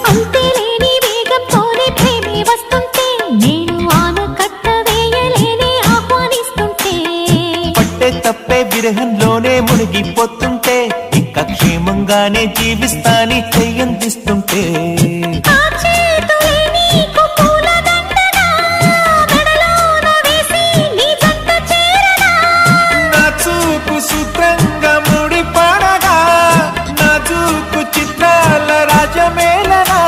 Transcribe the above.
అంతేలేని వేగంతోనే ప్రేమే వస్తుంటే నేను ఆనకట్ట వేయలేనే ఆహ్వానిస్తుంటే పట్టే తప్పే విరహంలోనే మునిగిపోతుంటే ఇక క్షేమంగానే జీవిస్తాని చెయ్యందిస్తుంటే నా చూపు సూత్రంగా ముడిపడగా నా చూపు చిత్రాల రాజమేళనా